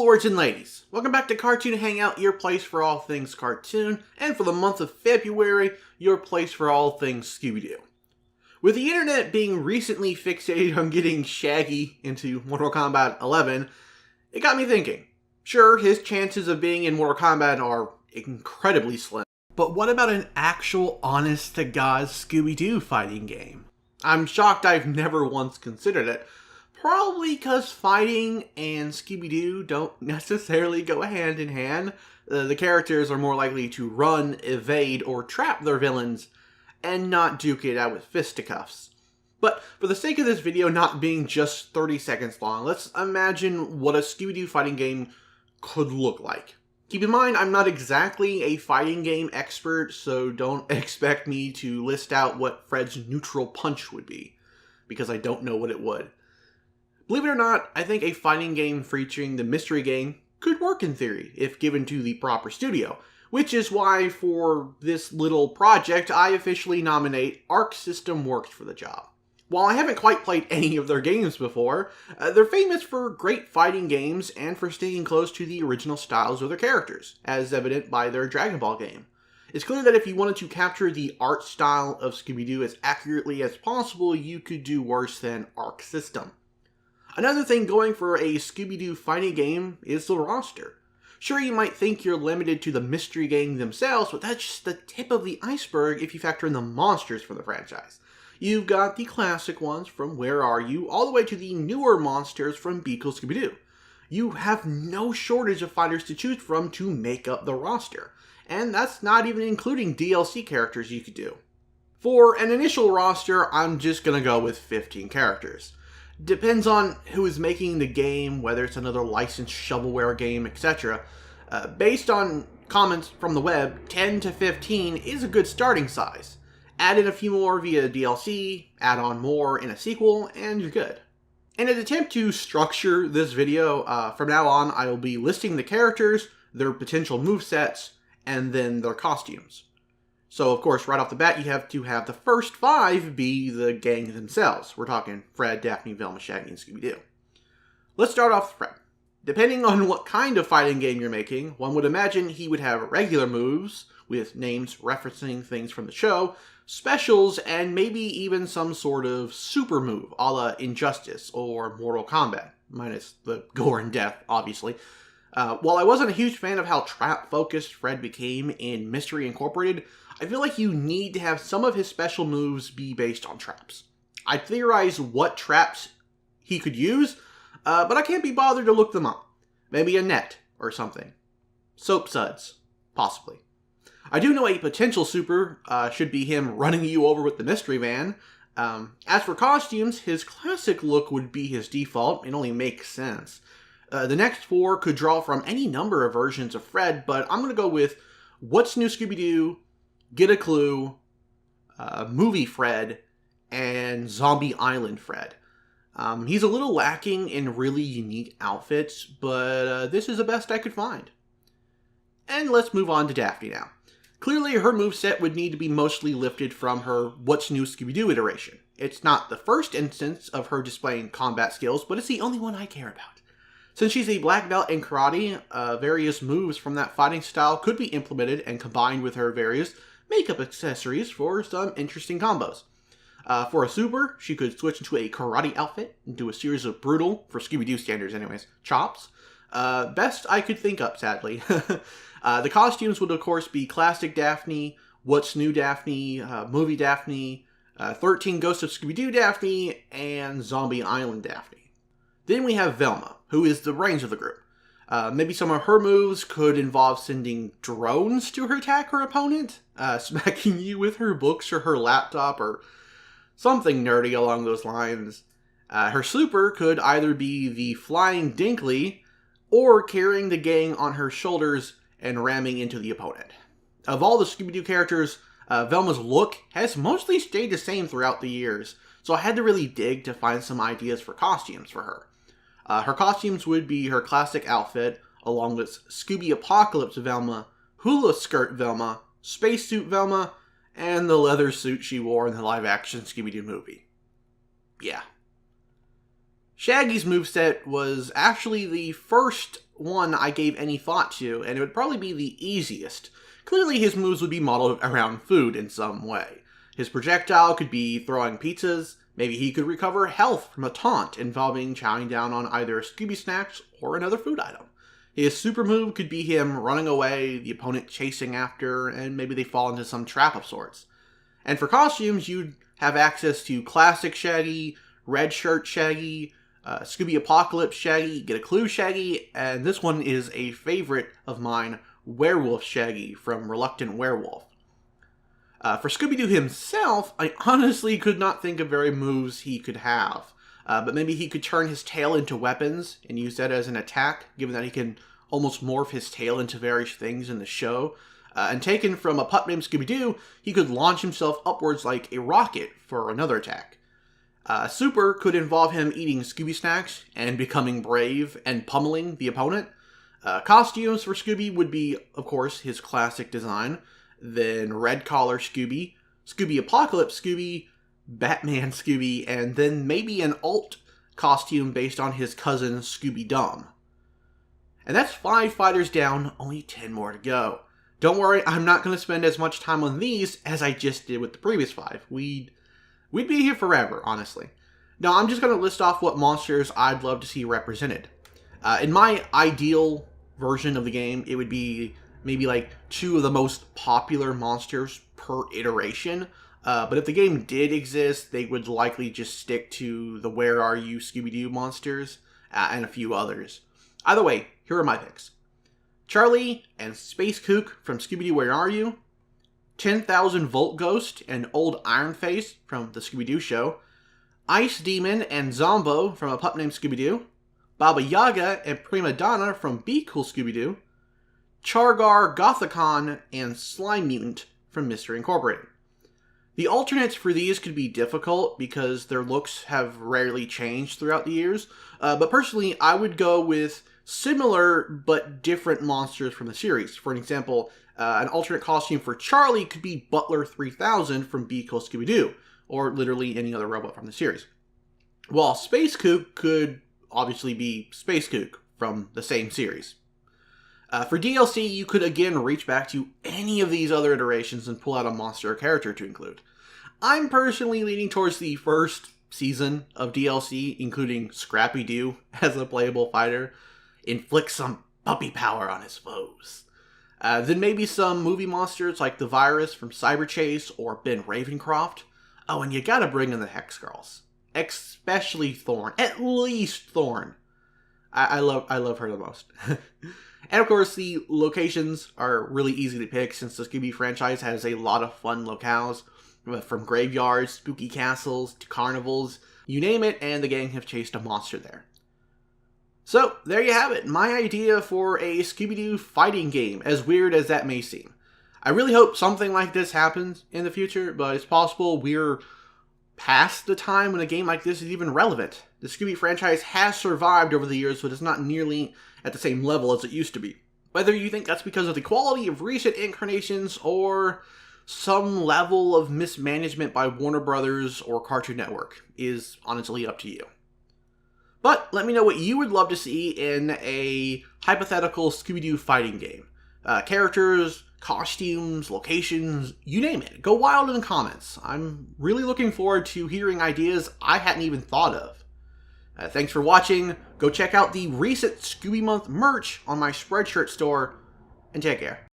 lords and ladies, welcome back to Cartoon Hangout, your place for all things cartoon, and for the month of February, your place for all things Scooby-Doo. With the internet being recently fixated on getting Shaggy into Mortal Kombat 11, it got me thinking. Sure, his chances of being in Mortal Kombat are incredibly slim, but what about an actual honest-to-God Scooby-Doo fighting game? I'm shocked I've never once considered it. Probably because fighting and Scooby-Doo don't necessarily go hand in hand. The characters are more likely to run, evade, or trap their villains, and not duke it out with fisticuffs. But for the sake of this video not being just 30 seconds long, let's imagine what a Scooby-Doo fighting game could look like. Keep in mind, I'm not exactly a fighting game expert, so don't expect me to list out what Fred's neutral punch would be, because I don't know what it would. Believe it or not, I think a fighting game featuring the mystery game could work in theory, if given to the proper studio, which is why for this little project, I officially nominate Arc System Works for the job. While I haven't quite played any of their games before, they're famous for great fighting games and for sticking close to the original styles of their characters, as evident by their Dragon Ball game. It's clear that if you wanted to capture the art style of Scooby-Doo as accurately as possible, you could do worse than Arc System. Another thing going for a Scooby-Doo fighting game is the roster. Sure, you might think you're limited to the mystery gang themselves, but that's just the tip of the iceberg if you factor in the monsters from the franchise. You've got the classic ones from Where Are You, all the way to the newer monsters from Be Cool Scooby-Doo. You have no shortage of fighters to choose from to make up the roster, and that's not even including DLC characters you could do. For an initial roster, I'm just gonna go with 15 characters. Depends on who is making the game, whether it's another licensed shovelware game, etc. Based on comments from the web, 10 to 15 is a good starting size. Add in a few more via DLC, add on more in a sequel, and you're good. In an attempt to structure this video, from now on I will be listing the characters, their potential movesets, and then their costumes. So, of course, right off the bat, you have to have the first 5 be the gang themselves. We're talking Fred, Daphne, Velma, Shaggy, and Scooby-Doo. Let's start off with Fred. Depending on what kind of fighting game you're making, one would imagine he would have regular moves, with names referencing things from the show, specials, and maybe even some sort of super move, a la Injustice or Mortal Kombat, minus the gore and death, obviously. While I wasn't a huge fan of how trap-focused Fred became in Mystery Incorporated, I feel like you need to have some of his special moves be based on traps. I theorized what traps he could use, but I can't be bothered to look them up. Maybe a net or something. Soap suds, possibly. I do know a potential super should be him running you over with the mystery van. As for costumes, his classic look would be his default. It only makes sense. The next 4 could draw from any number of versions of Fred, but I'm going to go with What's New Scooby-Doo, Get a Clue, Movie Fred, and Zombie Island Fred. He's a little lacking in really unique outfits, but this is the best I could find. And let's move on to Daphne now. Clearly, her moveset would need to be mostly lifted from her What's New Scooby-Doo iteration. It's not the first instance of her displaying combat skills, but it's the only one I care about. Since she's a black belt in karate, various moves from that fighting style could be implemented and combined with her various makeup accessories for some interesting combos. For a super, she could switch into a karate outfit and do a series of brutal, for Scooby-Doo standards anyways, chops. Best I could think up, sadly. The costumes would of course be Classic Daphne, What's New Daphne, Movie Daphne, 13 Ghosts of Scooby-Doo Daphne, and Zombie Island Daphne. Then we have Velma, who is the brains of the group. Maybe some of her moves could involve sending drones to attack her opponent, smacking you with her books or her laptop, or something nerdy along those lines. Her super could either be the Flying Dinkley, or carrying the gang on her shoulders and ramming into the opponent. Of all the Scooby-Doo characters, Velma's look has mostly stayed the same throughout the years, so I had to really dig to find some ideas for costumes for her. Her costumes would be her classic outfit, along with Scooby Apocalypse Velma, Hula Skirt Velma, Spacesuit Velma, and the leather suit she wore in the live-action Scooby-Doo movie. Yeah. Shaggy's moveset was actually the first one I gave any thought to, and it would probably be the easiest. Clearly his moves would be modeled around food in some way. His projectile could be throwing pizzas, maybe he could recover health from a taunt involving chowing down on either Scooby snacks or another food item. His super move could be him running away, the opponent chasing after, and maybe they fall into some trap of sorts. And for costumes, you'd have access to Classic Shaggy, Red Shirt Shaggy, Scooby Apocalypse Shaggy, Get a Clue Shaggy, and this one is a favorite of mine, Werewolf Shaggy from Reluctant Werewolf. For Scooby-Doo himself, I honestly could not think of very moves he could have. But maybe he could turn his tail into weapons and use that as an attack, given that he can almost morph his tail into various things in the show. And taken from a pup named Scooby-Doo, he could launch himself upwards like a rocket for another attack. Super could involve him eating Scooby snacks and becoming brave and pummeling the opponent. Costumes for Scooby would be, of course, his classic design. Then Red Collar Scooby, Scooby Apocalypse Scooby, Batman Scooby, and then maybe an alt costume based on his cousin Scooby-Dum. And that's 5 fighters down, only 10 more to go. Don't worry, I'm not going to spend as much time on these as I just did with the previous 5. We'd be here forever, honestly. Now, I'm just going to list off what monsters I'd love to see represented. In my ideal version of the game, it would be maybe like 2 of the most popular monsters per iteration. But if the game did exist, they would likely just stick to the Where Are You Scooby-Doo monsters and a few others. Either way, here are my picks. Charlie and Space Kook from Scooby-Doo Where Are You? 10,000 Volt Ghost and Old Iron Face from the Scooby-Doo show. Ice Demon and Zombo from A Pup Named Scooby-Doo. Baba Yaga and Prima Donna from Be Cool Scooby-Doo. Chargar, Gothicon, and Slime Mutant from Mystery Incorporated. The alternates for these could be difficult because their looks have rarely changed throughout the years, but personally I would go with similar but different monsters from the series. For example, an alternate costume for Charlie could be Butler 3000 from Be Cool Scooby-Doo, or literally any other robot from the series. While Space Kook could obviously be Space Kook from the same series. For DLC, you could again reach back to any of these other iterations and pull out a monster or character to include. I'm personally leaning towards the first season of DLC, including Scrappy-Doo as a playable fighter, inflict some puppy power on his foes. Then maybe some movie monsters like the Virus from Cyber Chase or Ben Ravencroft. Oh, and you gotta bring in the Hex Girls. Especially Thorn. At least Thorn. I love her the most. And of course, the locations are really easy to pick since the Scooby franchise has a lot of fun locales, from graveyards, spooky castles, to carnivals, you name it, and the gang have chased a monster there. So, there you have it, my idea for a Scooby-Doo fighting game, as weird as that may seem. I really hope something like this happens in the future, but it's possible we're past the time when a game like this is even relevant. The Scooby franchise has survived over the years, but it's not nearly at the same level as it used to be. Whether you think that's because of the quality of recent incarnations or some level of mismanagement by Warner Brothers or Cartoon Network is honestly up to you. But let me know what you would love to see in a hypothetical Scooby-Doo fighting game. Characters, costumes, locations, you name it. Go wild in the comments. I'm really looking forward to hearing ideas I hadn't even thought of. Thanks for watching. Go check out the recent Scooby Month merch on my Spreadshirt store, and take care.